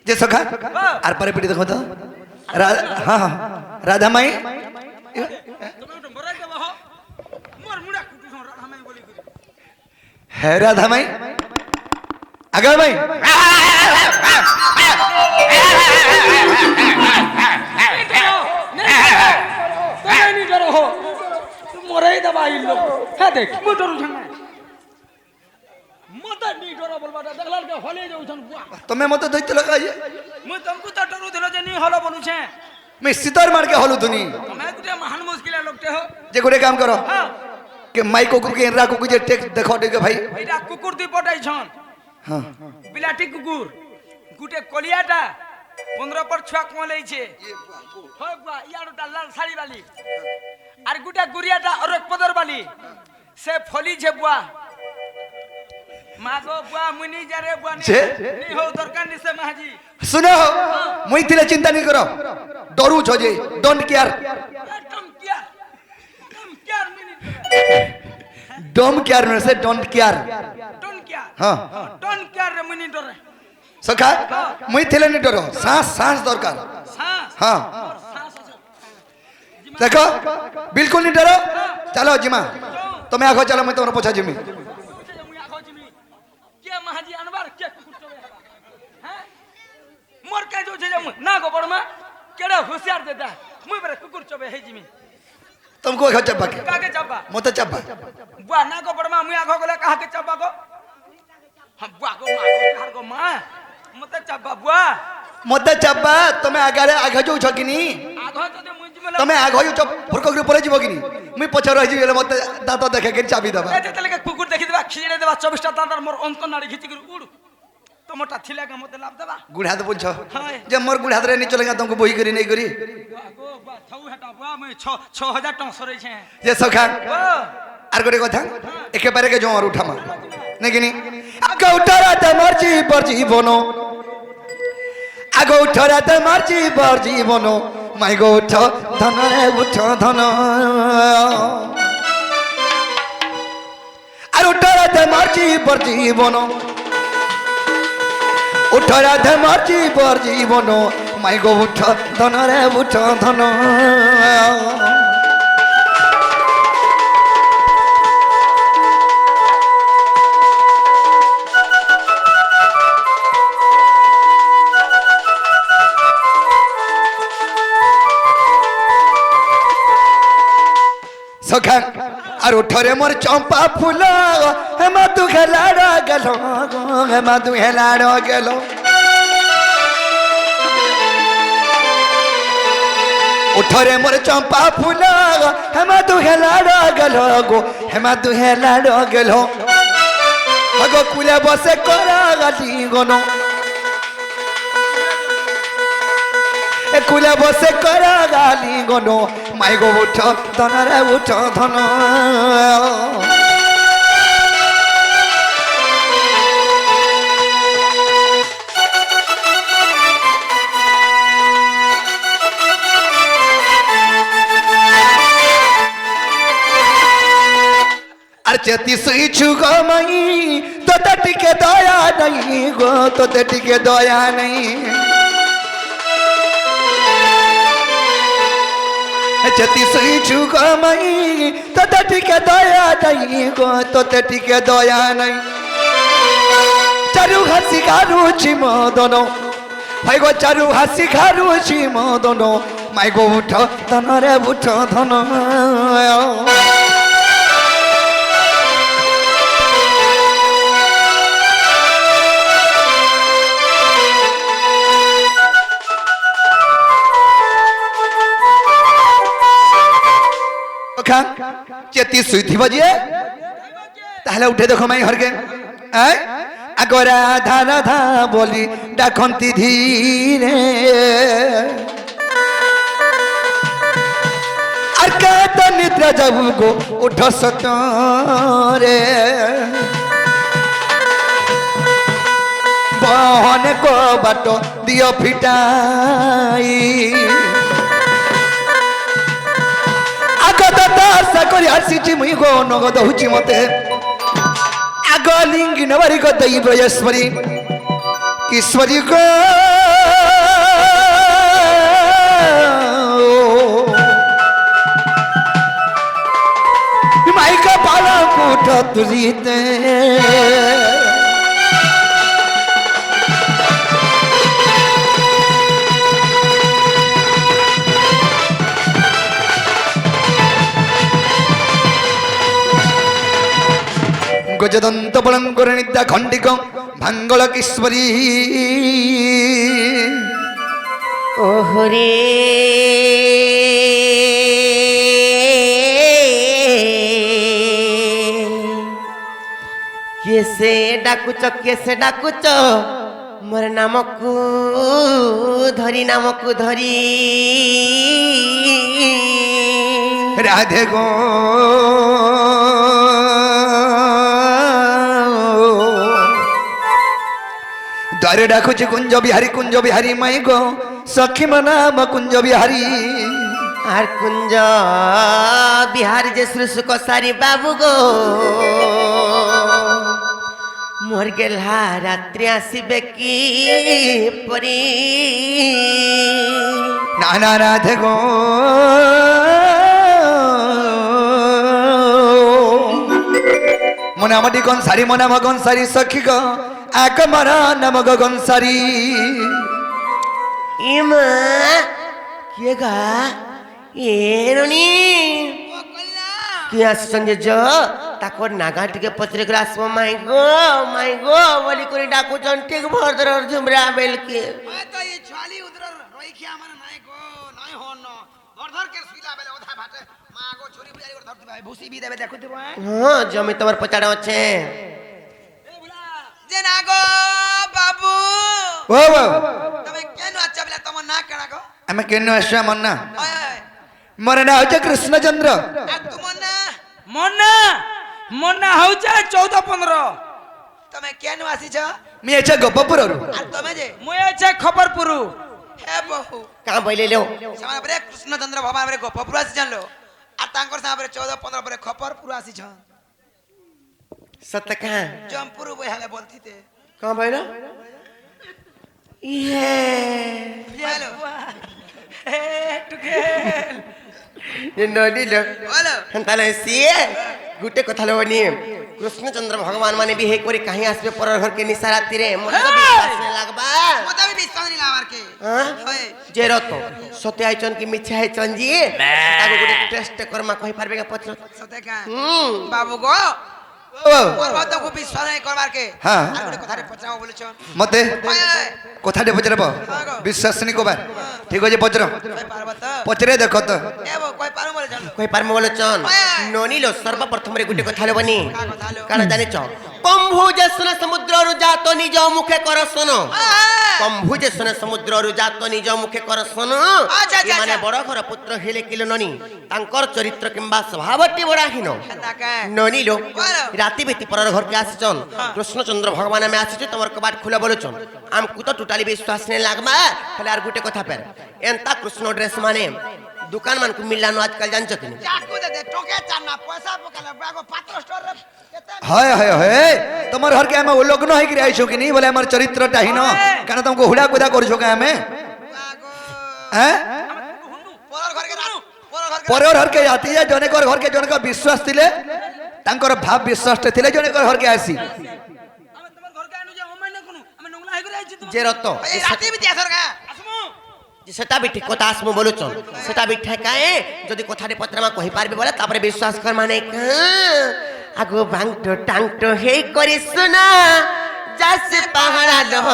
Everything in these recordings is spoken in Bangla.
যে সখা আর পরে পিটি দেখো তো হ্যাঁ হ্যাঁ রাধা মাই হ্যাঁ রাধা মাই আগে ভাই মরাই দেবা আইলো হ্যাঁ দেখ মোটর উঠাঙ্গা মত নি ডর বলবাটা দেখলার কে হলে যাউছন বুয়া তুমি মত দইতে লাগাই মই তমকু তো ডর দিল যে নি হলো বলুছে मैं सितार मार के हलू तुनी তুমি গুটে মহান মুশকিল লোকতে হো जे गोटे काम करो হ্যাঁ कि माई कुकुर के इनरा कुकुर जे टेक देखो देखे भाई এটা কুকুর দি পটাইছন हां বিলাটি কুকুর গুটে কলিয়াটা 15 পর ছুয়া কমলেইছে হয় বুয়া ইয়ারটা লাল শাড়ি বালি আর গুটা গুরিয়াটা অরক পদর বালি সে ফলি যে বুয়া মাগো বুয়া মুনি যারে বুয়া যে? নি হো দরকার নি সে মাহাজি सुनो मुई तिले चिंता नहीं करो डरू छो जे डोंट केयर कम क्या मिनट डोंट केयर में से डोंट केयर डोंट क्या हां डोंट क्या रे मिनट रे सखा मुई तिले नहीं डरो सांस सांस दरकार सांस हां और सांस আছে देखो बिल्कुल नहीं डरो चलो जिमा তুমি আগে চলো মই তোমার পছা জিমি মুই আখো জিমি কে মাহাজি আনবার কে কুকুর চবে হ্যাঁ মোর কে जो छे ना गो बड़मा केड़ा होशियार देता मुई बरे कुकुर चबे हे जिमी तुमको आगे चब्बा के काके चब्बा मत चब्बा बुआ ना गो बड़मा मुई आखो गले कहा के चब्बा गो हम बुआ गो मा गो कार गो मा मते चब्बा बुआ मत चब्बा তুমি আগে আগে যাও ছকিনি आधो जदे मुई जिमे তুমি আগে যাও ফুরক করে পড়ে যাব কিনি মুই পছা রহি গেলে মত দাঁত দেখে কে চাবি দেবা ए तेले के कुकुर देखि देबा खिजड़े देबा 24 टा दांतर मोर अंत नाड़ी घिची कर उड़ তোমটা থিলা কা মতে লাভ দেবা गुड़ हाथ पूछ हाय जे मोर गुड़ हाथ रे नहीं चलेगा तुमको बोही करी नहीं करी बुआ गो बुआ थौ हटा बुआ मैं 6000 टका सरे छे जे सखा ओ আর গোটে কথা একেবারে কে জোর উঠামা নাকিনি আগে উঠারা তে মরজি পর জীবন আগে উঠারা তে মরজি পর জীবন মাই গো উঠ ধন রে উঠ ধন আর উঠারা তে মরজি পর জীবন উঠারা তে মরজি পর জীবন মাই গো উঠ ধন রে উঠ ধন सखा और उठरे मोर चंपा फूल हेमा तू खेलाड़ गेलो हेमा तू खेलाड़ गेलो उठरे मोर चंपा फूल हेमा तू खेलाड़ गेलो गो हेमा तू खेलाड़ गेलो हगो कुले बसे करा गाली गनो ए कुले बसे करा गाली गनो माई गो उठ धन रे उठ धन আর চেতি সুই ছুগো মাই তোতে টিকে দয়া নাই গো তোতে টিকে দয়া নাই চেতি সুই ছুগো মাই তোতে টিকে দয়া নাই গো তোতে টিকে দয়া নাই চারু হাসি খারুছি মদন ভাই গো চারু হাসি খারুছি মদন মাই গো উঠ ধন রে উঠ ধন চেতি শুইথিব যে তাহলে উঠে দেখো মাই হরকে আগ রাধা রাধা বলি ডাকন্তি ধীরে আর কাত নিদ্রা যাবু গো উঠ সতরে বহন কো বাট দিও ফিটাই আশা করি আসিছি মুই গো নগদ হচ্ছি মতে আগ লিঙ্গি নবারি গো দৈব ঈশ্বরী ঈশ্বরী গো মাইকা পালা কুঠ তুলিতে গজদন্ত বলঙ্কর নিদ্যা খণ্ডিক ভাঙ্গল কিশ্বরী ওহরে কেসে ডাকুচ মোর নামকু ধরি রাধে গো দ্বারে ডাকুছি কুঞ্জ বিহারী মাই গো সখী নাম কুঞ্জ বিহারী আর কুঞ্জ বিহার যে শ্রুশুক সারি বাবু গো মোর গেলা রাত্রি আসিবে কি পরি না না রাধে গো মনে আমাটি কোন সারি মনে মগন সারি সখী গো এক মারা নাম গগন সারি ইমা কে গা এরনি কি আসছেন যে তাকর নাগা টিকে পচরে করে আসবো মাই গো বলি করে ডাকুছন ঠিক ভরদর ঝুমরা বেলকে তো এই ছালি উদর রইখি আমার নাই গো নাই হন ধর কে সুইলা বেলে ওধা ভাটে মা গো ছুরি বুঝাই করে ধরতে ভাই ভুসি বি দেবে দেখো তো ভাই হ্যাঁ জমি তোমার পচাড়া আছে এ বুলা যে না গো বাবু ও বাবু তুমি কেন আচ্ছা বলে তোমার না কেনা গো আমি কেন আসছি আমার না ওই ওই মোর না হচ্ছে কৃষ্ণচন্দ্র আর তোমার না মন্না হচ্ছে 14-15 তুমি কেন আসিছ मी याच्या गोपापूर আর তুমি যে মই আছে খবরপুর হে বহু কাম বইলে লেও সামনে পরে কৃষ্ণচন্দ্র ভগবান পরে গোপপুর আসি জানলো আর তাঙ্কর সামনে পরে 14-15 পরে খবরপুর আসিছ সত্য কাম জমপুর বইহালে বলতিতে কাম বইলো ইয়ে হ্যালো হে টুকেল নদী লো বলো তাহলে সিয়ে গুটে কথা লবনি কৃষ্ণচন্দ্র ভগবান মানে বিহে করে কাহি আসবে পরের ঘরকে নিশা রাত্রিরে মনে তো বিশ্বাস নাই লাগবা মতো আমি বিশ্বাস নিলা আমার কে হ্যাঁ হয় যে রত সত্যি আইছন কি মিছা আইছন জি তাকে গুটে টেস্ট করমা কই পারবে কা পত্র সতে কা হুম বাবু গো ओ ওর মতো খুব বিশ্বাস নাই করবার কে হ্যাঁ। আর গুটে কথারে পচাও বলেছ मते হয় হয় কথাটে পচরব বিশ্বাস নি কোবা ঠিক আছে পচর কই পারব তো পচরে দেখো তো এ বো কই পারব বলে জানো কই পারমু বলছন হয়। ননিলো সর্বপ্রথমরে গুটে কথা লবনি কা কথা লো কারণ জানিছ কম্ভুজেশ্বর সমুদ্ররু জাত নিজ মুখে করসন কম্ভুজেশ্বর সমুদ্ররু জাত নিজ মুখে করসন আচ্ছা, আচ্ছা, মানে আচ্ছা। বড় ঘর পুত্র হেলে কিলো ননি তাঙ্কর চরিত্র কিংবা স্বভাবটি বড়াহীন তাকে ননিলো বলো। রাতি বেতি পরের ঘরকে আসছন কৃষ্ণচন্দ্র ভগবান আমি আসিছু তোমার কবাট খুলে বলছন আমকু তো টোটালি বিশ্বাস নেই লাগবা তাহলে আর গুটে কথা পের এন্তা কৃষ্ণ ড্রেস মানে দোকান মানকু মিলানো আজকাল জানছ কিনা চাকু দে দে টোকে চানা পয়সা পকালে বাগো পাত্র স্টোর রে কেতে हाय हाय हाय তোমার ঘরকে আমি উলগ্ন হই গিয়ে আইছো কিনি বলে আমার চরিত্রটা হীন কেন তোমাকে হুড়া কুদা করছো কে আমি বাগো হ্যাঁ পরর ঘরকে পরর ঘরকে পরের ঘরকে জাতি যায় জনেকর ঘরকে জনকর বিশ্বাস দিলে তাঙ্কর ভাব বিশ্বাসটা দিলে জনেকর ঘরকে আসি আমি তোমার ঘরকে আনু যে হোমাই না কোনো আমি নোংলা হই করে আইছি তোমার যে রত এই রাতে বিতি আসর গা আসমু সেটা বি ঠিক কথা আসমু বলুছন সেটা বি ঠেকায়ে যদি কথাটি পত্রমা কহি পারবে বলে তারপরে বিশ্বাস কর মানে আগো ভাংটো টাংটো হেই করিস না যাসে পাহাড়া লহ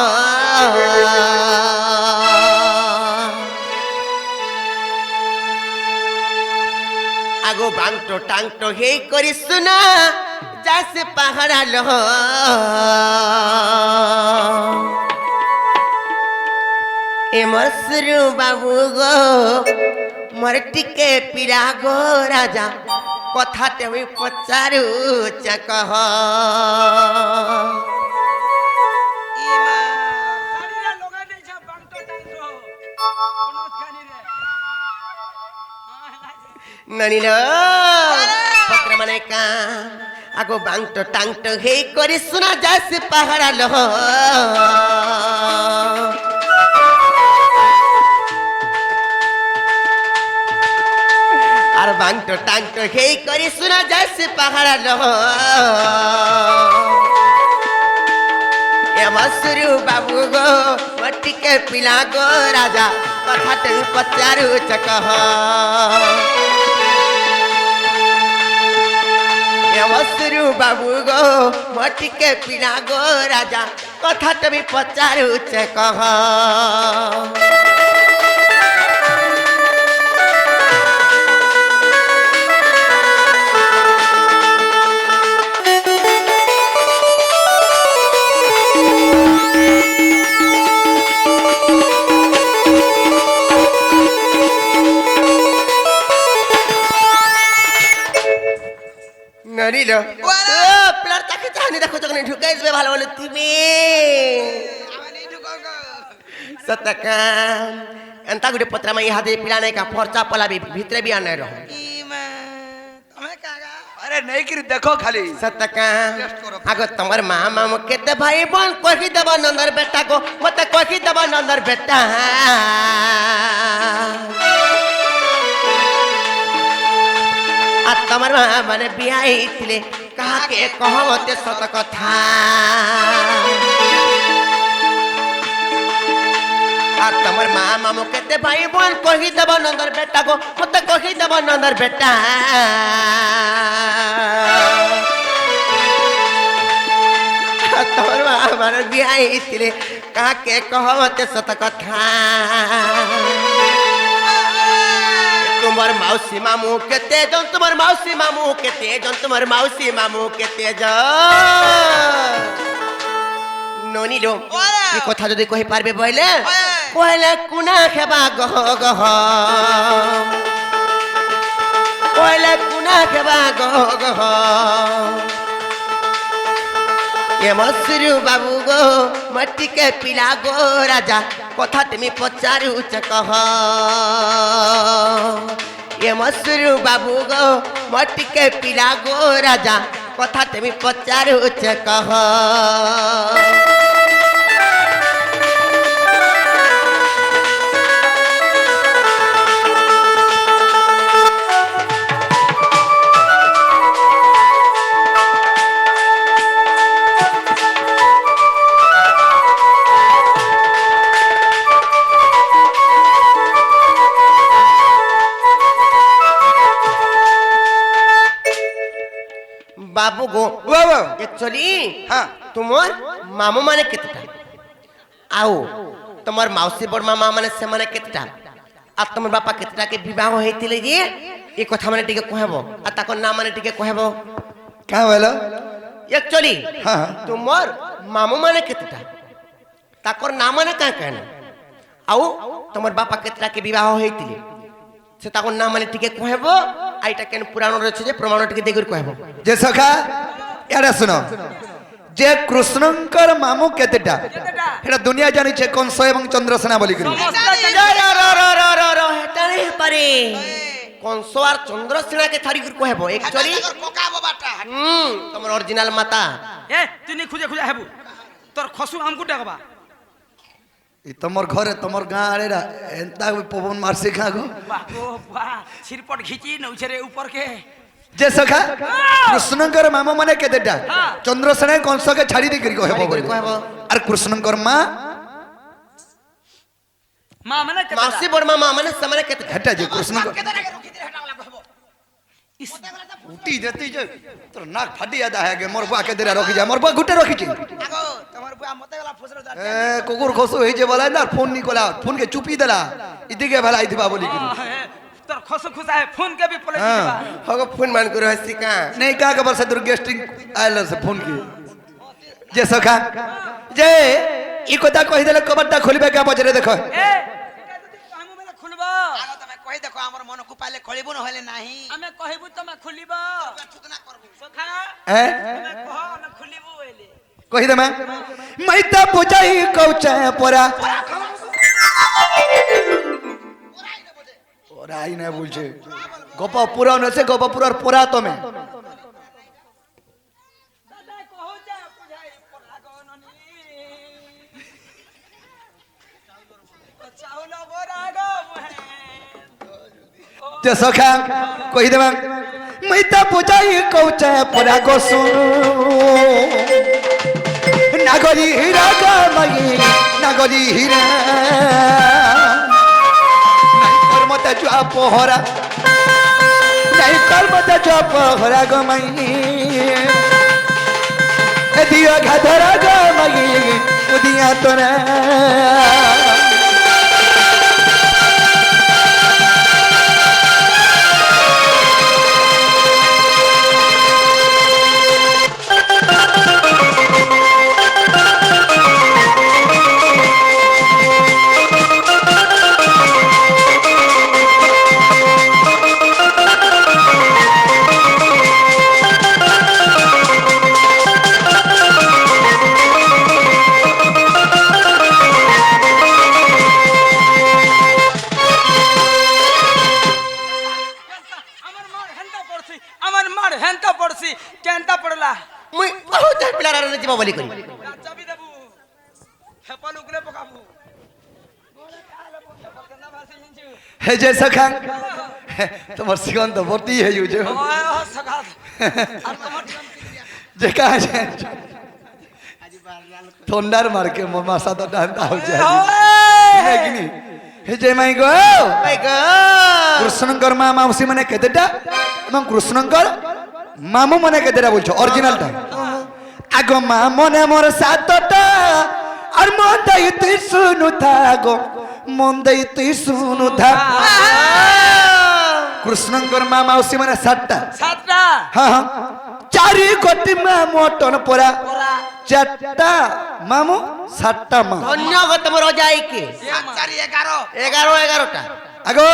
আগো ভাংটো টাংটো হেই করিস না যাসে পাহাড়া লহ এ মসরু বাবু গো মোর টিকে পিড়া গো রাজা কথাতে ওই পচারু চাকহ ইমা শাড়িরা লগাই দেইছা বাংটো টাংটো কোন খানি রে ননিল পত্র মানে কা আগো বাংটো টাংটো হেই করি শোনা যাসে পাহাড়া লহ আর বাংটো টাংটো হেই করে শোনা যাচ্ছে পাহাড় এমসরু বাবু গো মটিকে পিলা গো রাজা কথাটা পচারু চকহ এমসরু বাবু গো মটিকে পিলা গো রাজা কথাটা পচারু চকহ নরিলো ও প্লার তাকে জানি দেখো যখন ঢুকাই দেবে ভালো ভালো তুমি সতকা এন্তা গুটে পত্রা মাই হাতে পিলানে কা ফরচা পলাবি ভিতরে বি আনে রহ अरे नहीं कि देखो खाली सतका आगो तमर माँ मामू केते भाई बोल कोही देव नंदर बेटा को मत कोही देव नंदर बेटा आ तमर माँ माने बियाई थिले कहा के कहते सत कथा आ तमर माँ मामू केते भाई बोल कोही देव नंदर बेटा को मत कोही देव नंदर बेटा तमर माँ माने बियाई थिले कहा के कहते सत कथा तुम्हार मौसी मामू के तेजन तुम्हार मौसी मामू के तेजन तुम्हार मौसी मामू के तेजन नोनी लो ये कथा যদি কই পারবে বইলে কইলে কুনা খেবা গহ গহ কইলে কুনা খেবা গহ গহ এ মসরু বাবু গো মাটি কে পিলা গো রাজা কথা তুমি পচারু কহ এ মসরু বাবু গো মাটি কে পিলা গো রাজা কথা তুমি পচারু কহ बाबू गो बाबा एक्चुअली हाँ तुमर मामू माने केतटा आओ तुमर मौसी बड़ मामा माने से माने केतटा आ तुमर बापा केतटा के विवाह होइतिले जे ए कथा माने टिके कहबो आ ताको नाम माने टिके कहबो क्या बोलो एक्चुअली हाँ तुमर मामू माने केतटा ताकोर नाम माने का कहना आओ तुमर बापा केतटा के विवाह होइतिले से ताको नाम माने टिके कहबो आइटा केन पुराण रचे जे प्रमाण टिके देगर कहबो जे सखा यार सुनो जे कृष्णंकर मामू केतेटा एटा दुनिया जानि छे कंस एवं चंद्रसेना बोली करी हेटा नहीं पारे कंस और चंद्रसेना के थारी को हेबो एक्चुअली तमर ओरिजिनल माता ए तुनी खुजे खुजे हेबु तोर खसु हमकु डाकबा ई तमर घरे तमर गां आरे एंता पवन मारसी खागो बाबो बा सिरपट घिची नौछरे ऊपर के जे सखा कृष्णंकर मामू माने केतेटा चंद्रसेना कंस के छाड़ी दे करी कहबो बोली और कृष्णंकर मां मां माने के मौसी बड़ मामा माने समने के हेटा जे कृष्णंकर उठी देती जे तोर नाक फाटी जाता है के मोर बुआ के देरा रखी जा मोर बुआ गुटे रखी छी आगो तमर बुआ मते गला फसरो जा ए कुकुर खसो होई जे बोला ना फोन निकोला फोन के चुपी देला इदिके भला आइथिबा बोली करी तोर खसु खुसा है फोन के भी पलट हाँ। दिबा होगो फोन मान को रहसी का नहीं का खबर से दुर्गेस्टिंग आयल से फोन की जे सखा जे ई कथा कहि देले कबरटा खोलिबे का बजरे देखो ए एटा जदी कामो मेरा खुलबा आगो तमे कहि देखो हमर मन को पाले खळिबो न होले नाही हमें कहबू तमे खुलिबा छुतना करबो सखा हैं हमें कह हमें खुलिबू एले कहि दे मैं त बुझाई कौचा परा ओरा आई ना बुझे गोपा पुरा न से गोपा पुरा पोरा तो में दादा कहो जा बुझाई पर लागो ननी चाउल बोरा गो मुहे ओ তে সখা কই দেবা মিতা পূজাই কৌচে পরা গসু নাগরি হীরা গামাই নাগরি হীরা নাই কর্মতে জুয়া পহরা নাই কর্মতে জুয়া পহরা গমাই দিও ঘাধরা গমাই উদিয়া তোরা আমার মার হেনতা পড়ছি কেনতা পড়লা মুই বহুত পিলার আর নিতে বলি করি চাবি দেবু হেপাল উগলে পকাবু হে যে সখা তোমার সিগন্ত ভর্তি হয়ে যাচ্ছে যে কাজ ঠন্ডার মার্কে মোর মাসা তো ডান্তা হচ্ছে কিনি হে যে মাই গো মাই গো কৃষ্ণঙ্কর মা মাউসী মানে কেতেটা এবং কৃষ্ণঙ্কর মামু মানে কেতেটা বলছো অরিজিনালটা আগ মা মনে মোর সাতটা আর মন দেই তুই শুনু থাগো মন দেই তুই শুনু থাক কৃষ্ণঙ্কর মা মাউসী মানে সাতটা সাতটা হ্যাঁ হ্যাঁ চারি কোটি মা মটন পোড়া চারটা মামু সাতটা মা ধন্যবাদ তোমার অজাইকে 11 আগো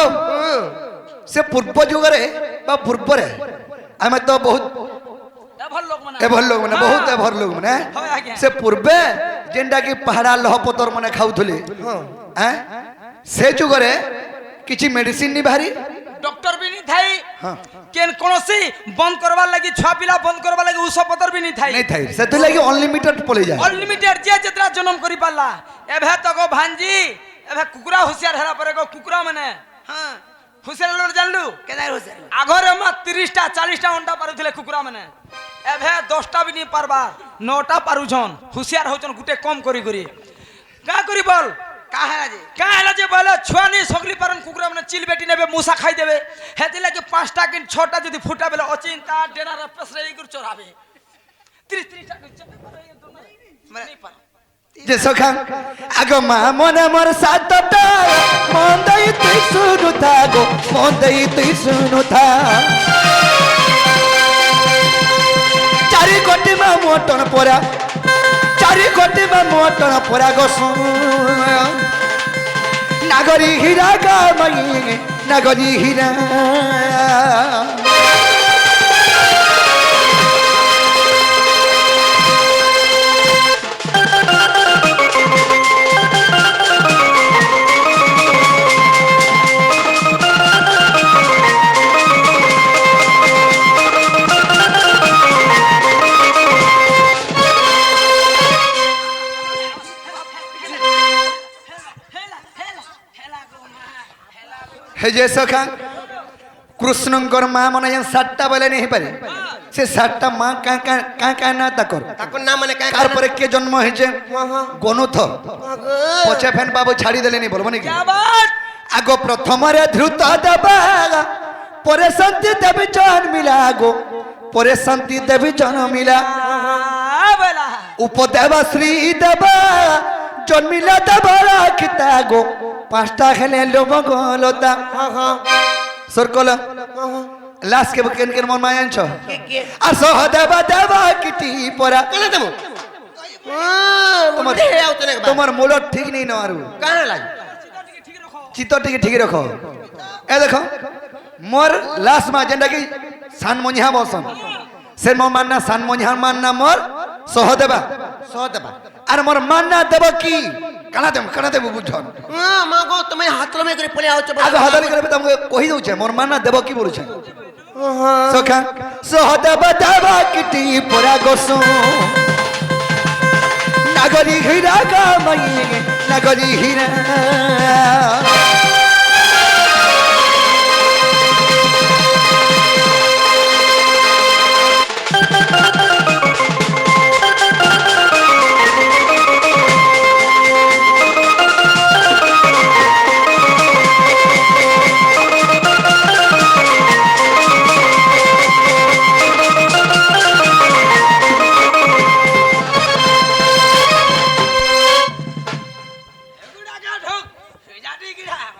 সে পূর্ব যুগরে বা পূর্বরে আমি তো বহুত ভাল লোক মানে এভর লোক মানে বহুত এভর লোক মানে হয় আজ্ঞা। সে পূর্বে যেটা কি পাহাড়া লহপতর মানে খাউথলে হ্যাঁ সে যুগরে কিছু মেডিসিন নি বাহারি ডক্টর বি নি থাই হ্যাঁ কেন কোনসি বন্ধ করবার লাগি ছুয়া পিলা বন্ধ করবার লাগি ঔষধপত্র বি নি থাই নাই থাই সেতে লাগি অনলিমিটেড পলে যায় অনলিমিটেড যে যেতরা জনম করি পারলা এভে তো গো ভাঞ্জি এভে কুকুরা হুঁশিয়ার হেলা পরে গো কুকুরা মানে হ্যাঁ হুঁশিয়ার লোক জানলু কেদাই হোসেন আগরে মা 30টা 40টা অন্ডা পারুଥିଲେ কুকুরা মানে এভে 10টা বি নি পারবা 9টা পারুছন হুঁশিয়ার হউছন গুটে কম করি করি কা করি বল কা হেলা যে বলে ছুয়া নি সকলি পারন কুকুরা মানে চিল বেটি নেবে মুসা খাই দেবে হেতি লাগে 5টা কি 6টা যদি ফুটা বেলে অচিন্তা ডেনার পেছরে এই করে চড়াবে 30টা কি মানে পার যে সখা আগ মা মনে মোর সাতটা মন দেই তুই শুনু থাগো মন দেই তুই শুনু থা চারি কোটি মা মটন পোড়া চারি কোটি মা মটন পোড়া গো নাগরি হীরা গামাই নাগরি হীরা হে যে সখা কৃষ্ণঙ্কর মা মনে হয় 7টা বলে নেই পারে সে 7টা মা কা না তাকর তাকর না মানে কাই তারপরে কে জন্ম হয়েছে গনুথ পছে ফেন বাবু ছাড়ি দেলেনি বলবো নাকি क्या बात আগ প্রথমরে ধ্রুত দেবা পরে শান্তি দেবী জন্মিলা গো পরে শান্তি দেবী জন্মিলা बोला উপদেবা শ্রী দেবা জন্মিলা দেবরা খিতা গো 5টা খেলে লোভ গলতা সরকল লাস্ট কে কেন কেন মন মায়াঞ্ছ কে আর সহদেবা দেবা কিটি পরা কেন দেবো তোমার হে আউত নে তোমার মূল ঠিক নেই না আর কানা লাগি চিত্ত টিকে ঠিক রাখো এ দেখো মোর লাস্ট মা যেটা কি সান মনিহা বসন সে মো মান্না সান মনিহা মান্না মোর সহদেবা সহদেবা আর মোর মান্না দেব কি কানা দেব বুঝন মা গো তুমি হাত লমে করে পড়ে আউছ আগে হাদারি করে তুমি কহি দউছে মোর মান্না দেব কি বলছে সখা সহদেবা দেব কিটি পরা গসু নাগরি হীরা গামাই নাগরি হীরা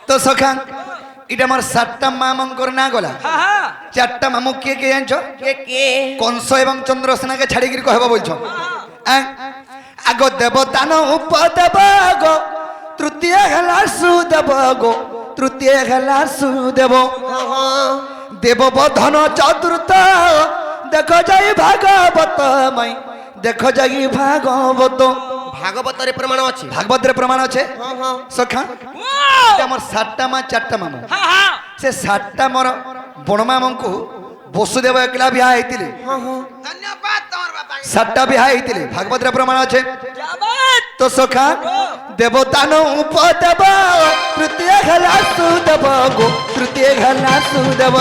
তো সখা এটা আমার 7টা মামঙ্কর না গলা হ্যাঁ হ্যাঁ 4টা মামু কে কে জানছো কে কে কংস এবং চন্দ্রসেনাকে ছাড়িকি কহব বলছো আগ দেবতান উপদেব গো তৃতীয় হেলা সুদেব গো তৃতীয় হেলা সুদেব দেব বধন চতুর্থ দেখো যাই ভাগবত মাই দেখো যাই ভাগবত ভাগবতরে প্রমাণ আছে ভাগবতের প্রমাণ আছে হ্যাঁ হ্যাঁ সখা Wow! এটা আমার 7টা মা 4টা মামু হ্যাঁ হ্যাঁ ସେ 7ଟା ମୋର ବଣ ମାମଙ୍କୁ ବସୁଦେବ ଏକଲା ବିହା ହେଇଥିଲେ ধন্যবাদ তোমার বাবা 7ଟା ବିହା ହେଇଥିଲେ ଭାଗବତରେ ପ୍ରମାଣ ଅଛି क्या बात ତ ସଖା ଦେବତାନ ଉପଦେବ ତୃତୀୟ ହେଲା ସୁଦେବ ଗो ତୃତୀୟ ହେଲା ସୁଦେବ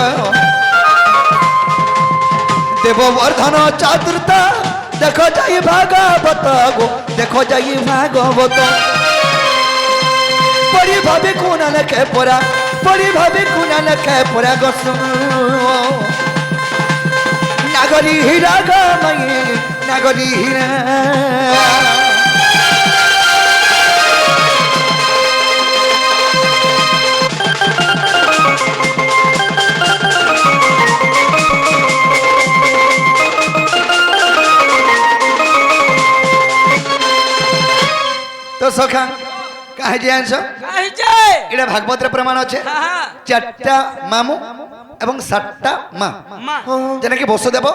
ଦେବବର୍ଦ୍ଧନ ଚତୁର୍ଥ ଦେଖ ଯାଇ ଭାଗବତ ଗো ଦେଖ ଯାଇ ଭାଗବତ পড়ি ভাবে কোনা লেখে পড়া পড়ি ভাবে কোনা লেখে পড়া গস নাগরী হীরা গামাই নাগরী হীরা তো সখা কাহে যে আনছ काहे जाए এটা ভাগবতের প্রমাণ আছে हाँ हाँ 4টা মামু এবং 7টা মা माँ যেনাকি বসুদেব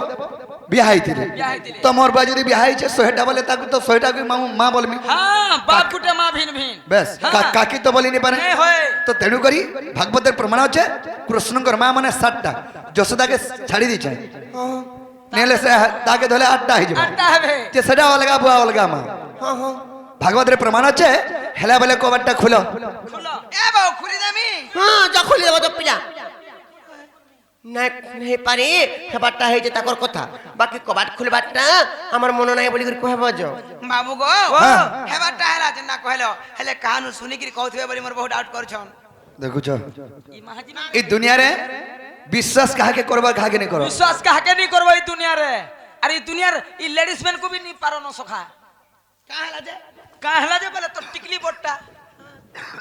বিয়া হইଥିଲେ বিয়া হইଥିଲେ। তোমার বা যদি বিয়া হইছে 100টা বলে তাকে তো 100টা মামু মা বলমি हाँ बाप गुटे माँ भिन भिन বেশ हाँ। কাকি তো বলি নি পারে नहीं होए তো তেণু করি ভাগবতের প্রমাণ আছে কৃষ্ণঙ্কর মা মানে 7টা যশোদাকে ছাড়ি দিছে নেলে সে তাকে ধরে 8টা হয়ে যাবে अट्टा है बे যে সেটা অলগা বুয়া অলগা মা ভাগবতের প্রমাণ আছে হেলা বলে কবাটটা খুলো खुला এ বউ খুলি দামি হ্যাঁ যা খুলে দেবো তো পিলা নাই নাই পারে হেবারটা হয়েছে তাকর কথা বাকি কবাট খুলবারটা আমার মনে নাই বলি করে কহব যো বাবু গো হ্যাঁ। হেবারটা হেলা যে না কহিল হেলে কাহানু শুনিকি কହୁଥିବେ ବୋଲି ମୋର ବହୁତ ডাউট করছন দেখুছ ई महाजी এই দুনিয়ারে বিশ্বাস কাহাকে করবা কাহাকে নেই করো विश्वास काहे नहीं करबो ई दुनिया रे अरे ई दुनिया रे ई लेडीज मैन को भी नहीं पारो न सखा কাহ হেলা যে कहाँ हला जे बोले तो टिकली बोट्टा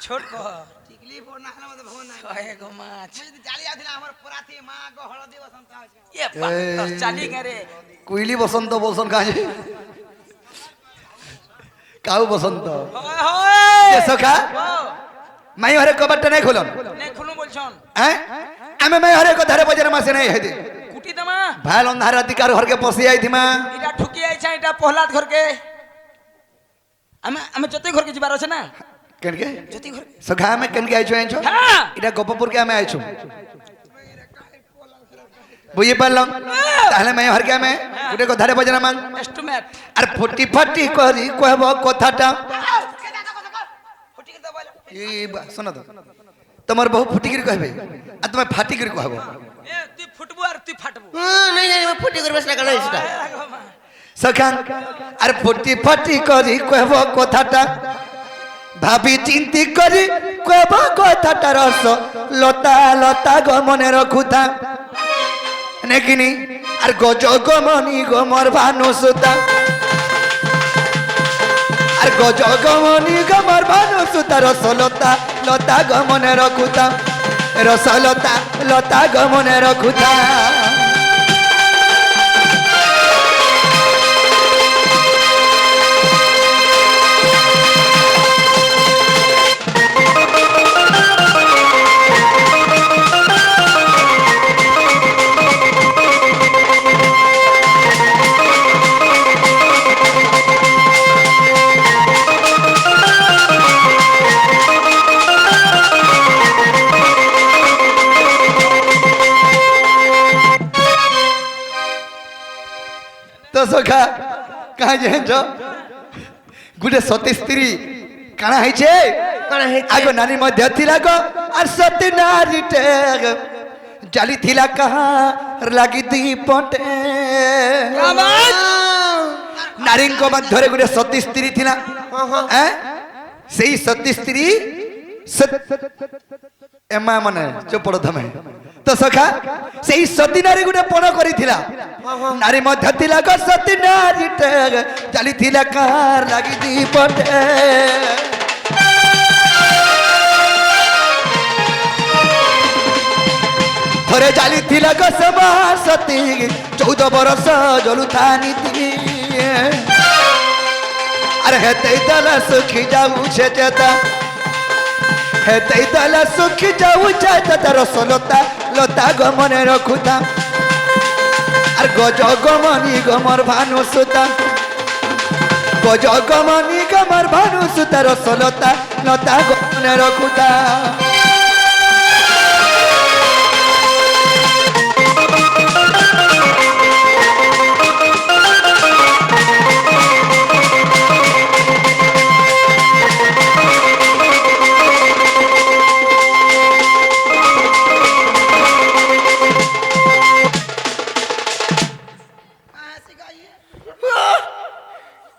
छोट को টিকলি পড় না হেলা মতে ভবন নাই कहे गो माछ মই যদি জালি আছিলা আমার পরাতি মা গো হলদি বসন্ত আছে ये बात तो चाली करे কুইলি বসন্ত বলছন কাজে কাউ বসন্ত होए होए যে সখা মাই হরে কবাটটা নাই খুলন नहीं खुलू बोलछन হ্যাঁ আমি মাই হরে কো ধারে বজারে মাসে নাই হেদি कुटी दमा ভাইল অন্ধার অধিকার ঘরকে পশি আইথিমা इटा ठुकी आई छा इटा पहलाद घर के हमें जते घर के जिबार আছে না কেনকে जते घर সখা আমি কেনকে আইছো আইছো हां এটা গোপপুর কে আমি আইছো বুঝি পারলাম তাহলে মাই হরকে আমি গুটে কো ধারে বজারে মান एस्टिमेट আর ফুটি ফাটি করি কহব কথাটা ফুটিকি তো বল শোনো তো তোমার বহু ফুটিকিরি কহবে আর তুমি ফাটিকিরি কহব ए तू फुटबो और तू फाटबो নাই জানি ফুটি করবে সেটা কেন সেটা সখা আর ফুটি ফাটি করি কহব কথাটা ভাবি চিন্তি করি কহব কথাটা রস লতা লতা গো মনে রখুথা নেকিনি আর গজ গমনি গমর ভানু সুতা আর গজ গমনি গমর ভানু সুতা রস লতা লতা গো মনে রখুথা রস লতা লতা গো মনে রখুথা তো সখা কাহা জানছ গুটে সতী স্ত্রী কানা হয়েছে কাণ হয়েছে আগ নারী মধ্য থিলা গো আর সতী নারীটে জালি থিলা কাহা লাগি দীপটে নারীঙ্ক মধ্যরে গুটে সতী স্ত্রী থিলা হ্যাঁ সেই সতী স্ত্রী এমা মানে চোপড় ধমে তো সখা সেই সতী নারী গুটে পণ করিথিলা নারী মধ্য থিলা গো সতী নারীটে জালি থিলা কাহার লাগি দীপটে थोरे जाली तिलक सभा सती 14 बरस जलुथा नीति अरे हेते दला सुखी जाऊ छे चेता हेते दला सुखी जाऊ छे तरस लता लता गमने रखुता আর গজ গমনি গমর ভানু সুতা গজ গমনি গমর ভানু সুতা রসলতা লতা গমনে রখুতা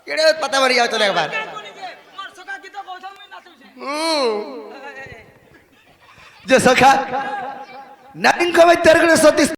কেড়ে পাতা মারি যাও তো একবার মোর সকা গীত কইছন মই নাচুছে যে সখা নাইন কবে তেরগড়ে সতীশ